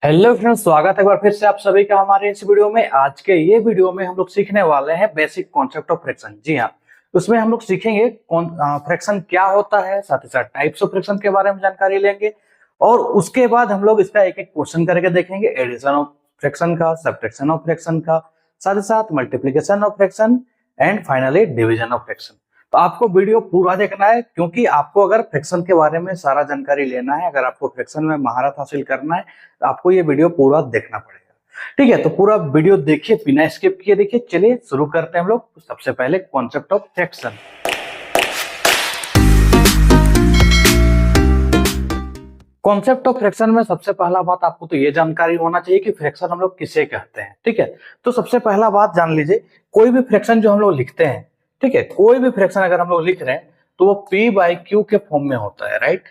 Hello friends, स्वागत है एक बार फिर से आप सभी का हमारे इस वीडियो में। आज के ये वीडियो में हम लोग सीखने वाले हैं बेसिक कॉन्सेप्ट ऑफ फ्रैक्शन। जी हाँ, उसमें हम लोग सीखेंगे फ्रैक्शन क्या होता है, साथ ही साथ टाइप्स ऑफ फ्रैक्शन के बारे में जानकारी लेंगे और उसके बाद हम लोग इसका एक एक क्वेश्चन करके देखेंगे। एडिशन ऑफ फ्रैक्शन का, सब्ट्रैक्शन ऑफ फ्रैक्शन का, साथ ही साथ multiplication of fraction and finally division of fraction. तो आपको वीडियो पूरा देखना है, क्योंकि आपको अगर फ्रैक्शन के बारे में सारा जानकारी लेना है, अगर आपको फ्रैक्शन में महारत हासिल करना है, तो आपको ये वीडियो पूरा देखना पड़ेगा। ठीक है, तो पूरा वीडियो देखिए, बिना स्किप किए देखिए। चलिए शुरू करते हैं हम लोग। सबसे पहले concept of fraction. Concept of fraction में सबसे पहला बात आपको तो ये जानकारी होना चाहिए कि फ्रैक्शन हम लोग किसे कहते हैं। ठीक है, तो सबसे पहला बात जान लीजिए, कोई भी फ्रैक्शन जो हम लोग लिखते हैं, ठीक है, कोई भी फ्रैक्शन अगर हम लोग लिख रहे हैं तो वो पी बाई क्यू के फॉर्म में होता है। Right,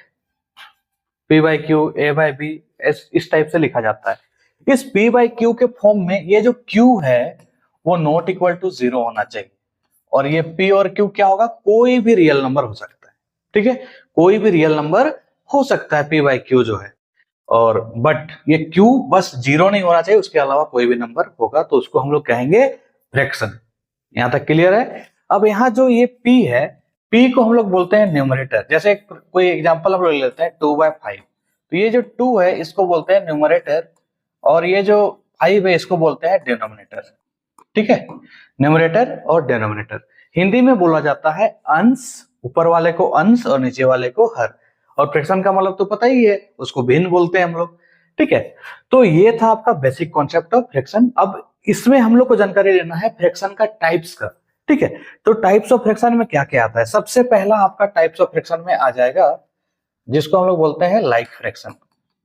P by Q, A by B, इस टाइप से लिखा जाता है। इस पी बाई क्यू के फॉर्म में ये जो क्यू है वो नॉट इक्वल टू 0 होना चाहिए। और ये पी और क्यू क्या होगा, कोई भी रियल नंबर हो सकता है। ठीक है, कोई भी रियल नंबर हो सकता है पी बाई क्यू जो है। और बट ये क्यू बस 0 नहीं होना चाहिए, उसके अलावा कोई भी नंबर होगा तो उसको हम लोग कहेंगे फ्रैक्शन। यहां तक क्लियर है। अब यहाँ जो ये p है, p को हम लोग बोलते हैं न्यूमरेटर। जैसे कोई एग्जांपल हम लोग लेते हैं 2/5, तो ये जो 2 है इसको बोलते हैं न्यूमरेटर और ये जो 5 है इसको बोलते हैं डिनोमिनेटर। ठीक है, न्यूमरेटर और डिनोमिनेटर। हिंदी में बोला जाता है अंश, ऊपर वाले को अंश और नीचे वाले को हर। और फ्रैक्शन का मतलब तो पता ही है, उसको भिन्न बोलते हैं हम लोग। ठीक है, तो ये था आपका बेसिक कॉन्सेप्ट ऑफ फ्रैक्शन। अब इसमें हम लोग को जानकारी लेना है फ्रैक्शन का टाइप्स का। ठीक है, तो टाइप्स ऑफ फ्रैक्शन में क्या क्या आता है। सबसे पहला आपका टाइप्स ऑफ फ्रैक्शन में आ जाएगा जिसको हम लोग बोलते हैं लाइक फ्रैक्शन।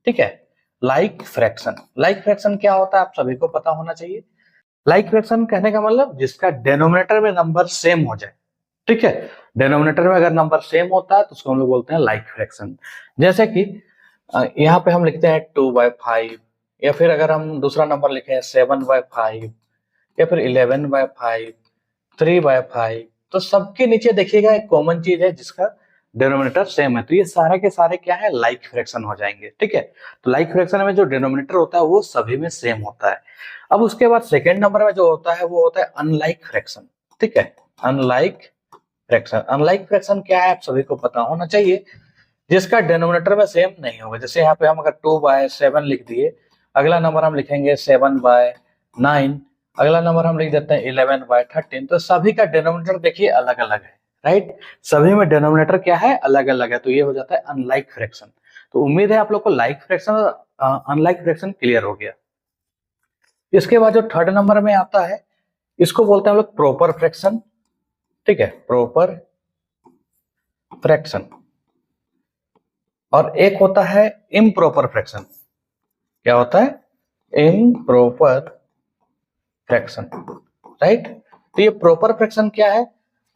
ठीक है, लाइक फ्रैक्शन। लाइक फ्रैक्शन क्या होता है आप सभी को पता होना चाहिए। लाइक फ्रैक्शन कहने का मतलब जिसका डेनोमिनेटर में नंबर सेम हो जाए। ठीक है, डेनोमिनेटर में अगर नंबर सेम होता है तो उसको हम लोग बोलते हैं लाइक फ्रैक्शन। जैसे कि यहाँ पे हम लिखते हैं 2/5, या फिर अगर हम दूसरा नंबर लिखे 7/5, या फिर 11/5, 3/5, तो सबके नीचे देखिएगा एक कॉमन चीज है जिसका डिनोमिनेटर सेम है, तो ये सारे के सारे क्या है, लाइक फ्रैक्शन हो जाएंगे। ठीक है, तो लाइक फ्रैक्शन में जो डिनोमिनेटर होता है वो सभी में सेम होता है। अब उसके बाद सेकेंड नंबर में जो होता है वो होता है अनलाइक फ्रैक्शन। ठीक है, अनलाइक फ्रैक्शन। अनलाइक फ्रैक्शन क्या है आप सभी को पता होना चाहिए, जिसका डिनोमिनेटर में सेम नहीं होगा। जैसे यहाँ पे हम अगर 2/7 लिख दिए, अगला नंबर हम लिखेंगे 7/9, अगला नंबर हम लिख देते हैं 11/13, तो सभी का डिनोमिनेटर देखिए अलग अलग है। राइट, सभी में डिनोमिनेटर क्या है, अलग अलग है, तो ये हो जाता है अनलाइक फ्रैक्शन। तो उम्मीद है आप लोग को लाइक फ्रैक्शन और अनलाइक फ्रैक्शन क्लियर हो गया। इसके बाद जो थर्ड नंबर में आता है इसको बोलते हैं हम लोग प्रॉपर फ्रैक्शन। ठीक है, प्रॉपर फ्रैक्शन। और एक होता है इम्प्रॉपर फ्रैक्शन। क्या होता है, इम्प्रॉपर फ्रैक्शन। राइट, तो ये प्रॉपर फ्रैक्शन क्या है।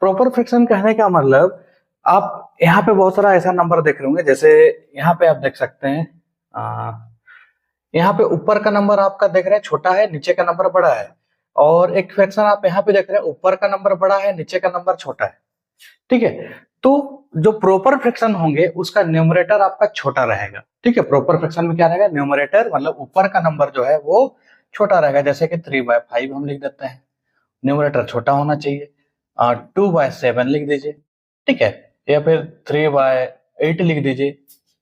प्रॉपर फ्रैक्शन कहने का मतलब आप यहाँ पे बहुत सारा ऐसा नंबर देख रहे होंगे, जैसे यहाँ पे आप देख सकते हैं, यहाँ पे ऊपर का नंबर आपका देख रहे हैं छोटा है, नीचे का नंबर बड़ा है। और एक फ्रैक्शन आप यहाँ पे देख रहे हैं, ऊपर का नंबर बड़ा है, नीचे का नंबर छोटा है। ठीक है, तो जो प्रॉपर फ्रैक्शन होंगे उसका न्यूमरेटर आपका छोटा रहेगा। ठीक है, प्रॉपर फ्रैक्शन में क्या रहेगा, न्यूमरेटर मतलब ऊपर का नंबर जो है वो छोटा रहेगा। जैसे कि 3/5 हम लिख देते हैं, न्यूमरेटर छोटा होना चाहिए। 2/7 लिख दीजिए। ठीक है, या फिर 3/8 लिख दीजिए।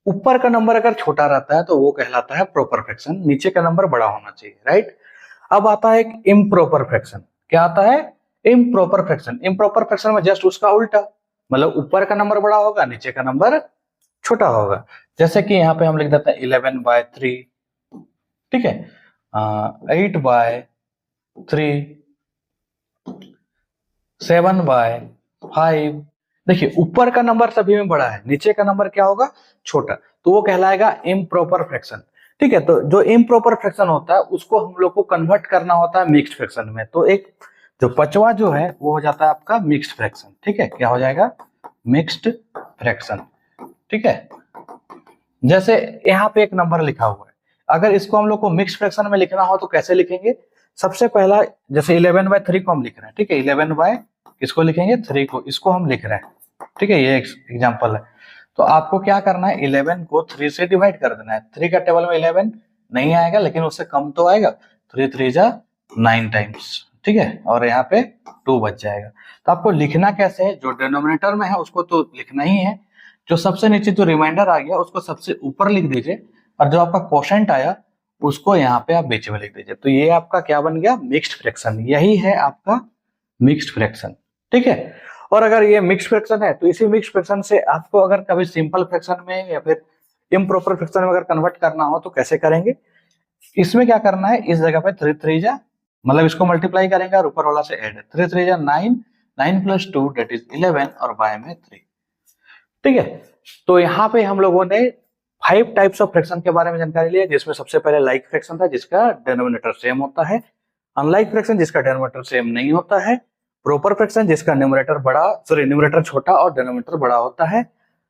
ऊपर का नंबर अगर छोटा रहता है तो वो कहलाता है प्रॉपर फ्रैक्शन, नीचे का नंबर बड़ा होना चाहिए। राइट, अब आता है एक इम्प्रॉपर फ्रैक्शन। क्या आता है, इम्प्रॉपर फ्रैक्शन। इम्प्रॉपर फ्रैक्शन में जस्ट उसका उल्टा, मतलब ऊपर का नंबर बड़ा होगा, नीचे का नंबर छोटा होगा। जैसे कि यहाँ पे हम लिख देते हैं 11/3। ठीक है, 8/3, 7/5। देखिए ऊपर का नंबर सभी में बड़ा है, नीचे का नंबर क्या होगा, छोटा, तो वो कहलाएगा इम्प्रॉपर फ्रैक्शन। ठीक है, तो जो इम्प्रॉपर फ्रैक्शन होता है उसको हम लोग को कन्वर्ट करना होता है मिक्स्ड फ्रैक्शन में। तो एक जो पांचवा जो है वो हो जाता है आपका मिक्स्ड फ्रैक्शन। ठीक है, क्या हो जाएगा, मिक्स्ड फ्रैक्शन। ठीक है, जैसे यहाँ पे एक नंबर लिखा हुआ है, अगर इसको हम लोग को मिक्स्ड फ्रैक्शन में लिखना हो तो कैसे लिखेंगे। सबसे पहला जैसे 11/3 को हम लिख रहे हैं। ठीक है, 11 इसको लिखेंगे 3 को, इसको हम लिख रहे हैं। ठीक है, ये एग्जांपल है। तो आपको क्या करना है, 11 को 3 से डिवाइड कर देना है। 3 का टेबल में 11, नहीं आएगा, लेकिन उससे कम तो आएगा। 3 3 जा 9 टाइम्स, ठीक है, और यहाँ पे 2 बच जाएगा। तो आपको लिखना कैसे है, जो डिनोमिनेटर में है उसको तो लिखना ही है, जो सबसे नीचे जो रिमाइंडर आ गया उसको सबसे ऊपर लिख दीजिए, और जो आपका क्वोशेंट आया उसको यहाँ पे आप बीच में लिख दीजिए। तो ये आपका क्या बन गया, मिक्स्ड फ्रैक्शन। यही है आपका मिक्स्ड फ्रैक्शन, ठीक है। और अगर ये मिक्स्ड फ्रैक्शन है तो इसी मिक्स्ड फ्रैक्शन से आपको अगर कभी सिंपल फ्रैक्शन में या फिर इम्प्रॉपर फ्रैक्शन में अगर कन्वर्ट करना हो तो कैसे करेंगे। इसमें क्या करना है, इस जगह पे 3 3 जा, मतलब इसको मल्टीप्लाई करेंगे और ऊपर वाला से ऐड, 3 3 जा 9, 9 प्लस 2 दैट इज 11 और बाय में 3, ठीक है। तो यहाँ पे हम लोगों ने 5 टाइप्स ऑफ फ्रैक्शन के बारे में जानकारी ली है, जिसमें सबसे पहले लाइक फ्रैक्शन था जिसका डिनोमिनेटर सेम होता है, अनलाइक फ्रैक्शन जिसका डिनोमिनेटर सेम नहीं होता है, प्रॉपर फ्रैक्शन जिसका न्यूमरेटर छोटा और डिनोमिनेटर बड़ा होता है,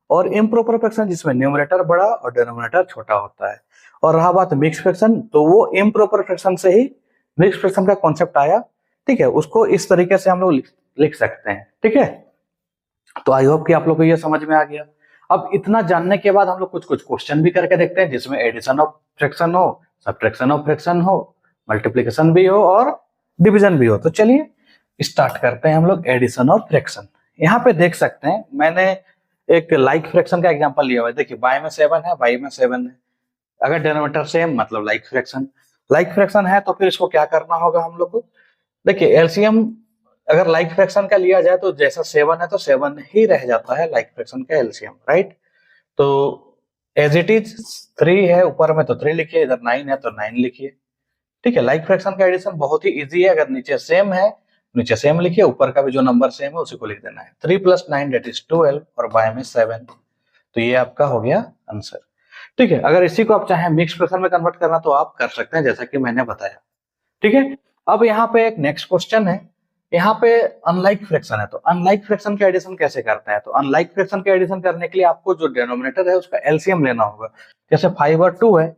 और इम्प्रॉपर फ्रैक्शन जिसमें न्यूमरेटर बड़ा और डिनोमिनेटर छोटा होता है। और रहा बात मिक्स्ड फ्रैक्शन, तो वो इम्प्रॉपर फ्रैक्शन से ही मिक्स्ड फ्रैक्शन का कॉन्सेप्ट आया, ठीक है। उसको इस तरीके से हम लोग लिख सकते हैं, ठीक है। तो आई होप कि आप लोग को ये समझ में आ गया। अब इतना जानने के बाद हम लोग कुछ कुछ क्वेश्चन भी करके देखते हैं, जिसमें एडिशन ऑफ फ्रैक्शन हो, सब्ट्रैक्शन ऑफ फ्रैक्शन हो, मल्टीप्लिकेशन भी हो और डिवीजन भी हो। तो चलिए स्टार्ट करते हैं हम लोग एडिशन ऑफ फ्रैक्शन। यहाँ पे देख सकते हैं मैंने एक लाइक फ्रैक्शन का एग्जांपल लिया हुआ है। देखिए बाय में 7 है, बाई में 7 है, अगर डिनोमिनेटर सेम मतलब लाइक फ्रैक्शन है तो फिर इसको क्या करना होगा हम लोग को। देखिए एलसीएम अगर लाइक फ्रैक्शन का लिया जाए तो जैसा 7 है तो 7 ही रह जाता है लाइक फ्रैक्शन का एलसीएम, राइट। तो एज इट इज 3 है ऊपर में तो 3 लिखिए, इधर 9 है तो 9 लिखिए, ठीक है। लाइक फ्रैक्शन का एडिशन बहुत ही इजी है, अगर नीचे सेम है नीचे सेम लिखिए, ऊपर का भी जो नंबर सेम है उसी को लिख देना है। 3 प्लस 9 दैट इज 12 और बाय में 7, तो ये आपका हो गया आंसर, ठीक है। अगर इसी को आप चाहें मिक्स फ्रैक्शन में कन्वर्ट करना तो आप कर सकते हैं, जैसा कि मैंने बताया, ठीक है। अब यहाँ पे एक नेक्स्ट क्वेश्चन है, यहाँ पे अनलाइक फ्रैक्शन है, तो अनलाइक फ्रैक्शन का एडिशन कैसे करते हैं। तो अनलाइक फ्रैक्शन का एडिशन करने के लिए आपको जो डिनोमिनेटर है उसका एलसीएम लेना होगा। जैसे 5 और 2 है,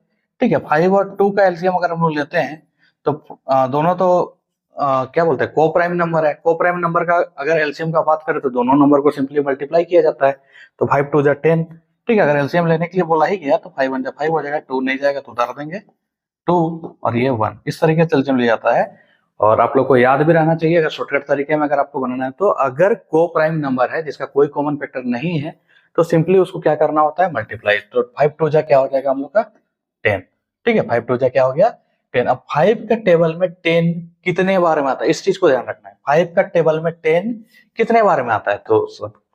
ठीक है, 5 और 2 का एलसीएम अगर हम लोग लेते हैं तो दोनों तो क्या बोलते हैं, को प्राइम नंबर है। को प्राइम नंबर का अगर एलसीएम का बात करें तो दोनों नंबर को सिंपली मल्टीप्लाई किया जाता है, तो 5 2 जा 10, ठीक है। अगर एलसीएम लेने के लिए बोला ही गया तो 5 1 जा 5 हो जाएगा, 2 नहीं जाएगा तो उतार देंगे 2 और ये 1, इस तरीके से एलसीएम लिया जाता है। और आप लोग को याद भी रहना चाहिए, अगर शॉर्टकट तरीके में अगर आपको बनाना है तो अगर को प्राइम नंबर है जिसका कोई कॉमन फैक्टर नहीं है तो सिंपली उसको क्या करना होता है, मल्टीप्लाई। तो 5 2 जा क्या हो जाएगा हम लोग का 10, ठीक है। 5 2 जा क्या हो गया 10। अब 5 का टेबल में 10 कितने बार में आता है, इस चीज को ध्यान रखना है। 5 का टेबल में 10 कितने बार में आता है, तो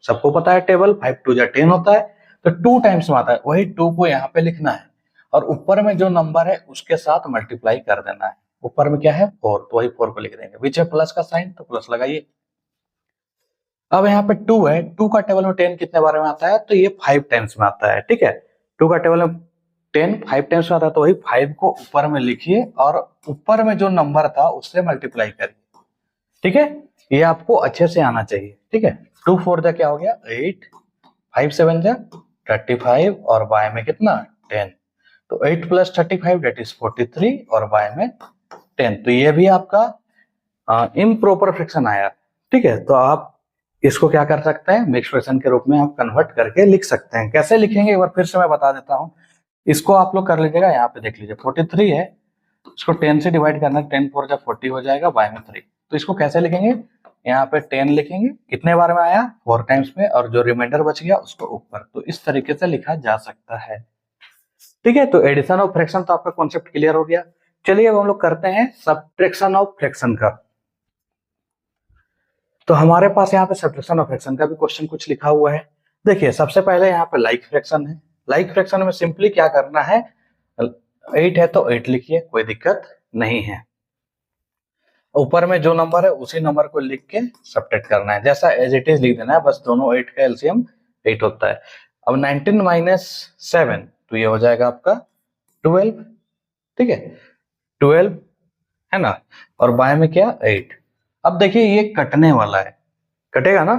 सबको पता है टेबल 5 2 जा 10 होता है, तो 2 टाइम्स में आता है। वही 2 को यहाँ पे लिखना है और ऊपर में जो नंबर है उसके साथ मल्टीप्लाई कर देना है। ऊपर में क्या है 4, तो वही 4 को लिख देंगे, बीच में प्लस का साइन तो प्लस लगाइए। अब यहाँ पे 2 है, 2 का टेबल में 10 कितने बार में आता है, तो ये 5 टाइम्स में आता है, ठीक है। 2 का टेबल में 10 5 टाइम्स में आता है, तो वही 5 को ऊपर में लिखिए और ऊपर में जो नंबर था उससे मल्टीप्लाई करिए, ठीक है। ये आपको अच्छे से आना चाहिए, ठीक है। 2 4 जा क्या हो गया 8, 5 7 जा 35 और बाय में कितना 10, तो 8 प्लस 35 दैट इज 43 और बाय में 10, तो ये भी आपका इम्प्रॉपर फ्रैक्शन आया, ठीक है। तो आप इसको क्या कर सकते हैं, मिक्स्ड फ्रैक्शन के रूप में आप कन्वर्ट करके लिख सकते हैं। कैसे लिखेंगे एक बार फिर से मैं बता देता हूं, इसको आप लोग कर लीजिएगा। यहाँ पे देख लीजिए 43 है, इसको 10 से डिवाइड करना है, 10 4 जा 40 हो जाएगा, बाय में 3, तो इसको कैसे लिखेंगे, यहाँ पे 10 लिखेंगे, कितने बार में आया 4 टाइम्स में, और जो रिमाइंडर बच गया उसको ऊपर, तो इस तरीके से लिखा जा सकता है, ठीक है। तो एडिशन ऑफ फ्रैक्शन तो आपका कॉन्सेप्ट क्लियर हो गया। चलिए अब हम लोग करते हैं सब्ट्रैक्शन ऑफ फ्रैक्शन का। तो हमारे पास यहाँ पे सब्ट्रैक्शन ऑफ फ्रैक्शन का भी क्वेश्चन कुछ लिखा हुआ है। देखिए सबसे पहले यहाँ पे लाइक फ्रैक्शन है। लाइक फ्रैक्शन में सिंपली क्या करना है, 8 है तो 8 लिखिए, कोई दिक्कत नहीं है। ऊपर में जो नंबर है उसी नंबर को लिख के सब्ट्रैक्ट करना है, जैसा एज इट इज लिख देना है, बस दोनों 8 का एलसीएम 8 होता है। अब 19 माइनस 7 तो ये हो जाएगा आपका 12, ठीक है, 12 है ना, और बाय में क्या 8। अब देखिए ये कटने वाला है, कटेगा ना,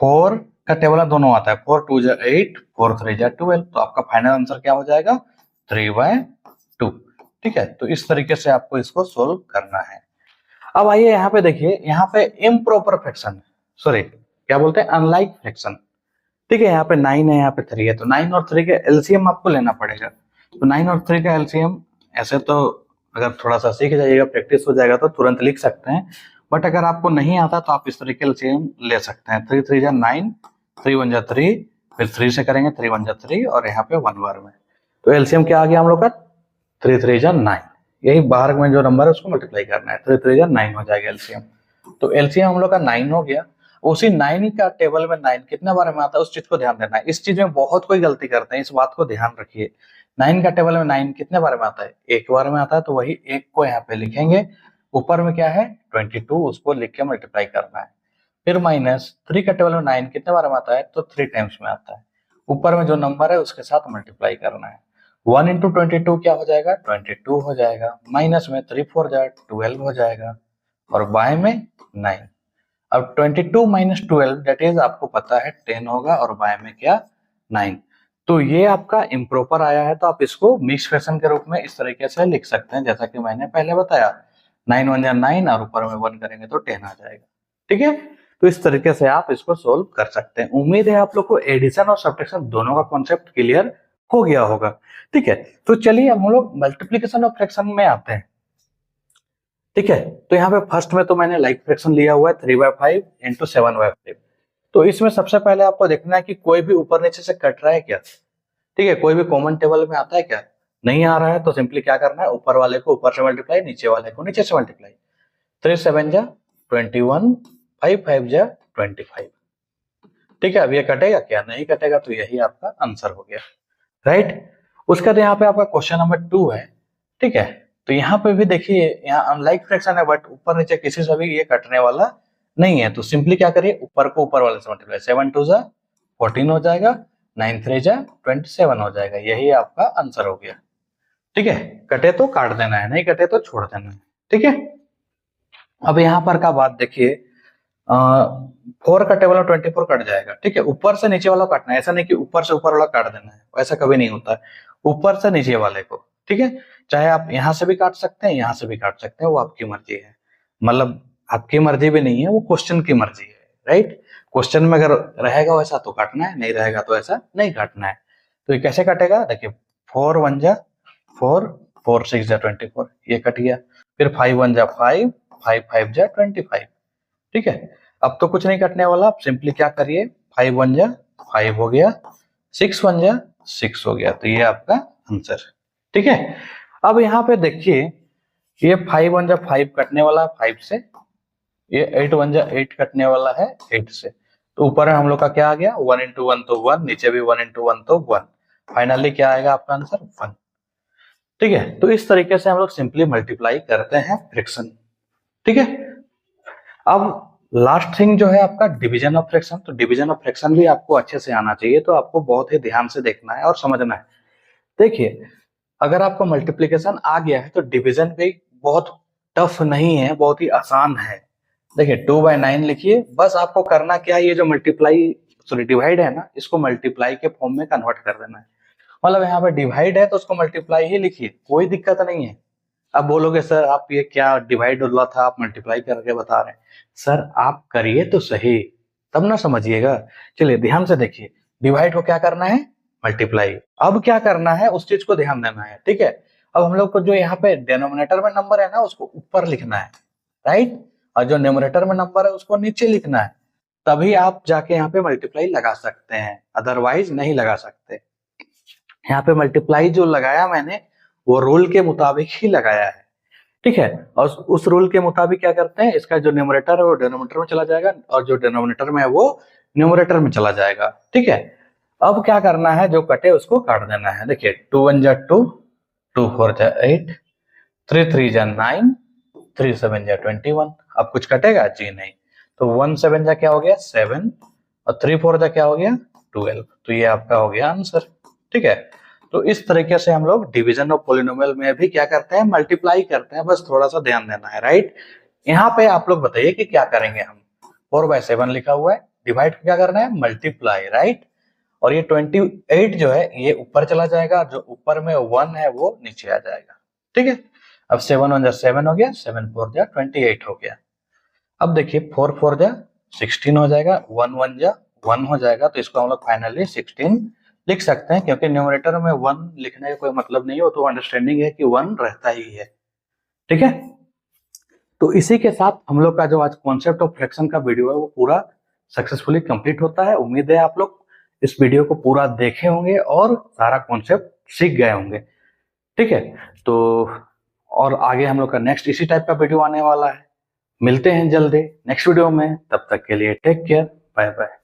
4 का टेबल दोनों आता है, 4 2 जा 8, 4 3 जा 12, तो आपका फाइनल आंसर क्या हो जाएगा 3/2, ठीक है। तो इस तरीके से आपको इसको सोल्व करना है। अब आइए यहाँ पे देखिए, यहाँ पे इम्प्रॉपर फ्रैक्शन, सॉरी क्या बोलते हैं अनलाइक फ्रैक्शन, ठीक है। यहाँ पे 9 है, यहाँ पे 3 है, तो 9 और 3 के एलसीएम आपको लेना पड़ेगा। तो 9 और 3 का एलसीएम ऐसे तो अगर थोड़ा सा सीख जाइएगा, प्रैक्टिस हो जाएगा तो तुरंत लिख सकते हैं, बट अगर आपको नहीं आता तो आप इस तरीके एलसीएम ले सकते हैं। 3 3 जा 9, 3 1 जा 3, फिर 3 से करेंगे, 3 1 जा 3 और यहाँ पे 1 बार में, तो एलसीएम क्या आ गया हम लोग का 3 3 जा 9। यही बाहर में जो नंबर है उसको मल्टीप्लाई करना है, 3 3 जा 9 हो जाएगा एलसीएम। तो एलसीएम हम लोग का 9 हो गया। उसी 9 का टेबल में 9 कितने बार में आता है उस चीज को ध्यान देना है। इस चीज में बहुत कोई गलती करते हैं, इस बात को ध्यान रखिए। 9 का टेबल में 9 कितने बार में आता है, एक बार में आता है, तो वही एक को यहाँ पे लिखेंगे। ऊपर में क्या है 22, उसको लिख के मल्टीप्लाई करना है। फिर माइनस 3 का टेबल में 9 कितने बार में आता है, तो 3 टाइम्स में आता है। ऊपर में जो नंबर है उसके साथ मल्टीप्लाई करना है। 1 इंटू 22 क्या हो जाएगा, 22 हो जाएगा। माइनस में 3 4 जा 12 हो जाएगा, और बाय में 9। अब 22 माइनस 12 दैट इज आपको पता है 10 होगा, और बाय में क्या 9। तो ये आपका इम्प्रॉपर आया है, तो आप इसको मिक्स फ्रैक्शन के रूप में इस तरीके से लिख सकते हैं, जैसा कि मैंने पहले बताया। 9 1 जा 9 और ऊपर में 1 करेंगे तो 10 आ जाएगा। ठीक है, तो इस तरीके से आप इसको सोल्व कर सकते हैं। उम्मीद है आप लोग को एडिशन और सब्ट्रैक्शन दोनों का कॉन्सेप्ट क्लियर हो गया होगा। ठीक है, तो चलिए हम लोग मल्टीप्लीकेशन और फ्रैक्शन में आते हैं। ठीक है, तो यहाँ पे फर्स्ट में तो मैंने लाइक फ्रैक्शन लिया हुआ है 3/5 इंटू 7/5। तो इसमें सबसे पहले आपको देखना है कि कोई भी ऊपर नीचे से कट रहा है क्या। ठीक है, कोई भी कॉमन टेबल में आता है क्या, नहीं आ रहा है, तो सिंपली क्या करना है, ऊपर वाले को ऊपर से मल्टीप्लाई, नीचे वाले को नीचे से मल्टीप्लाई। 3 7 जा 21, 5 5 जा 25। ठीक है, अब ये कटेगा क्या, नहीं कटेगा, तो यही आपका आंसर हो गया। राइट, उसके बाद यहाँ पे आपका क्वेश्चन नंबर 2 है। ठीक है, तो यहाँ पे भी देखिए, यहाँ अनलाइक फ्रैक्शन है, बट ऊपर नीचे किसी से भी ये कटने वाला नहीं है, तो सिंपली क्या करिए, ऊपर को ऊपर वाले से मल्टीप्लाई। 7 2 जा 14 हो जाएगा, 9 3 जा 27 हो जाएगा, यही आपका आंसर हो गया। ठीक है, कटे तो काट देना है, नहीं कटे तो छोड़ देना है। ठीक है, अब यहाँ पर का बात देखिए, 4 का टेबल में 24 कट जाएगा। ठीक है, ऊपर से नीचे वाला काटना है, ऐसा नहीं कि ऊपर से ऊपर वाला काट देना है, ऐसा कभी नहीं होता है। ऊपर से नीचे वाले को, ठीक है, चाहे आप यहाँ से भी काट सकते हैं, यहाँ से भी काट सकते हैं, वो आपकी मर्जी है। मतलब आपकी मर्जी भी नहीं है, वो क्वेश्चन की मर्जी है। राइट, क्वेश्चन में अगर रहेगा वैसा तो काटना है, नहीं रहेगा तो ऐसा नहीं काटना है। तो ये कैसे कटेगा, देखिए 4 1 जा 4, 4 6 जा 24, ये कट गया। फिर 5 1 जा 5, 5 5 जा 25। ठीक है, अब तो कुछ नहीं कटने वाला, आप सिंपली क्या करिए, 5 1 जा 5 हो गया, 6 1 जा 6 हो गया, तो ये आपका आंसर। ठीक है, अब यहाँ पे देखिए, ये 5 1 जा 5 कटने वाला है 5 से, ये 8 1 जा 8 कटने वाला है 8 से, तो ऊपर हम लोग का क्या आ गया, 1 इंटू 1 तो 1, नीचे भी 1 इंटू 1 तो 1, फाइनली क्या आएगा आपका आंसर 1। ठीक है, तो इस तरीके से हम लोग सिंपली मल्टीप्लाई करते हैं फ्रैक्शन। ठीक है, अब लास्ट थिंग जो है आपका डिवीजन ऑफ फ्रैक्शन। तो डिवीजन ऑफ फ्रैक्शन भी आपको अच्छे से आना चाहिए, तो आपको बहुत ही ध्यान से देखना है और समझना है। देखिए, अगर आपको मल्टीप्लिकेशन आ गया है तो डिवीजन भी बहुत टफ नहीं है, बहुत ही आसान है। देखिए 2/9 लिखिए, बस आपको करना क्या है, ये जो मल्टीप्लाई सॉरी डिवाइड है ना, इसको मल्टीप्लाई के फॉर्म में कन्वर्ट कर देना है। मतलब यहाँ पे डिवाइड है तो उसको मल्टीप्लाई ही लिखिए, कोई दिक्कत नहीं है। अब बोलोगे सर आप ये क्या डिवाइड वाला था, आप मल्टीप्लाई करके बता रहे हैं। सर आप करिए तो सही, तब ना समझिएगा। चलिए ध्यान से देखिए, डिवाइड को क्या करना है, मल्टीप्लाई। अब क्या करना है उस चीज को ध्यान देना है। ठीक है, अब हम लोग को जो यहाँ पे डिनोमिनेटर में नंबर है ना, उसको ऊपर लिखना है। राइट, और जो न्यूमरेटर में नंबर है उसको नीचे लिखना है, तभी आप जाके यहाँ पे मल्टीप्लाई लगा सकते हैं, अदरवाइज नहीं लगा सकते। यहाँ पे मल्टीप्लाई जो लगाया मैंने, वो रूल के मुताबिक ही लगाया है। ठीक है, और उस रूल के मुताबिक क्या करते हैं, इसका जो न्यूमरेटर है वो डिनोमिनेटर में चला जाएगा, और जो डिनोमिनेटर में है वो न्यूमरेटर में चला जाएगा। ठीक है, अब क्या करना है, जो कटे उसको काट देना है। देखिए 2 1 जा 2, 2 4 जा 8, 3 3 जा 9, 3 7 जा 21। अब कुछ कटेगा जी नहीं, तो 1 7 जा क्या हो गया 7, और 3 4 जा क्या हो गया 12, तो ये आपका हो गया आंसर। ठीक है, तो इस तरीके से हम लोग डिवीजन ऑफ पॉलिनोमियल में भी क्या करते हैं, मल्टीप्लाई करते हैं, बस थोड़ा सा ध्यान देना है। राइट, यहाँ पे आप लोग बताइए कि क्या करेंगे हम। 4/7 लिखा हुआ है, डिवाइड क्या करना है, मल्टीप्लाई। राइट, और ये 28 जो है ये ऊपर चला जाएगा, जो ऊपर में 1 है वो नीचे आ जाएगा। ठीक है, अब 7 1 जा 7 हो गया, 7 4 जा 28 हो गया। अब देखिए 4 4 जा 16 हो जाएगा, 1 1 जा 1 हो जाएगा, तो इसको हम लोग फाइनली 16 लिख सकते हैं, क्योंकि न्यूमरेटर में 1 लिखने का कोई मतलब नहीं है, वो तो अंडरस्टैंडिंग है कि 1 रहता ही है। ठीक है, तो इसी के साथ हम लोग का जो आज कॉन्सेप्ट ऑफ फ्रैक्शन का वीडियो है वो पूरा सक्सेसफुली कंप्लीट होता है। उम्मीद है आप लोग इस वीडियो को पूरा देखे होंगे और सारा कॉन्सेप्ट सीख गए होंगे। ठीक है, तो और आगे हम लोग का नेक्स्ट इसी टाइप का वीडियो आने वाला है। मिलते हैं जल्दी नेक्स्ट वीडियो में, तब तक के लिए टेक केयर, बाय बाय।